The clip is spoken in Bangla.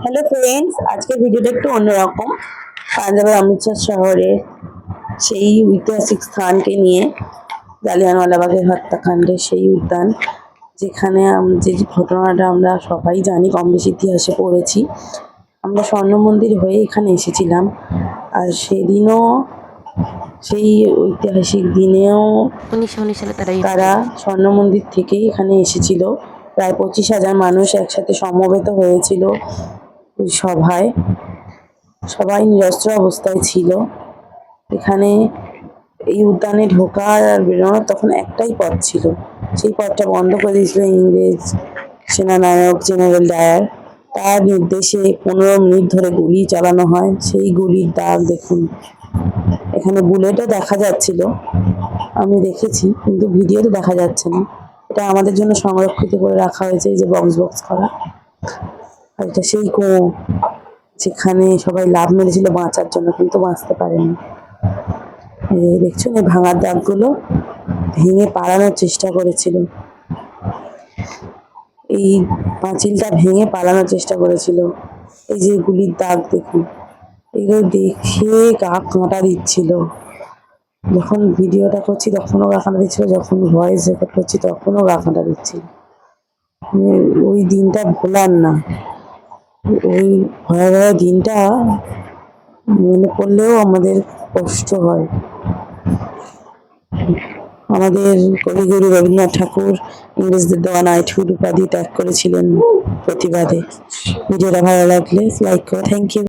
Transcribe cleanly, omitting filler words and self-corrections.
হ্যালো ফ্রেন্ডস, আজকের ভিডিওটা একটু অন্যরকম। পাঞ্জাবের অমৃতসর শহরে সেই ঐতিহাসিক স্থানকে নিয়ে, জালিয়ানওয়ালাবাগের হত্যাকাণ্ডের সেই উদ্যান, যেখানে যে ঘটনাটা আমরা সবাই জানি, কম বেশি ইতিহাসে পড়েছি। আমরা স্বর্ণ মন্দির হয়ে এখানে এসেছিলাম, আর সেদিনও সেই ঐতিহাসিক দিনেও 1919 সালে তারা স্বর্ণ মন্দির থেকেই এখানে এসেছিল। প্রায় 25,000 মানুষ একসাথে সমবেত হয়েছিল ওই সভায়। সবাই নিরস্ত্র অবস্থায় ছিল। এখানে এই উদ্যানে ঢোকার আর বেরোনোর তখন একটাই পথ ছিল, সেই পথটা বন্ধ করে দিয়েছিল ইংরেজ সেনানায়ক জেনারেল ডায়ার। তার নির্দেশে 15 মিনিট ধরে গুলি চালানো হয়। সেই গুলির দাগ দেখুন, এখানে বুলেটও দেখা যাচ্ছিল, আমি দেখেছি, কিন্তু ভিডিওতে দেখা যাচ্ছে না। এটা আমাদের জন্য সংরক্ষিত করে রাখা হয়েছে, এই যে বক্স বক্স করা। আর এটা সেই কুয়ো যেখানে সবাই লাফ মেরেছিল বাঁচার জন্য, কিন্তু বাঁচতে পারেনি। এই দেখছেন, এই ভাঙার দাগগুলো ভেঙে পালানোর চেষ্টা করেছিল, এই পাঁচিলটা ভেঙে পালানোর চেষ্টা করেছিল। এই যে গুলির দাগ দেখুন, এগুলো দেখে গা কাঁটা দিচ্ছিল। যখন ভিডিওটা করছি তখনও গা কাঁটা দিচ্ছিল, যখন ভয়েস রেকর্ড করছি তখনও গা কাঁটা দিচ্ছিল। ওই দিনটা ভোলার না। ওই ভয়াবহ দিনটা মনে পড়লেও আমাদের কষ্ট হয়। আমাদের কবিগুরু রবীন্দ্রনাথ ঠাকুর ইংরেজদের দেওয়া নাইটহুড উপাধি ত্যাগ করেছিলেন প্রতিবাদে। ভিডিওটা ভালো লাগলে লাইক করো। Thank you.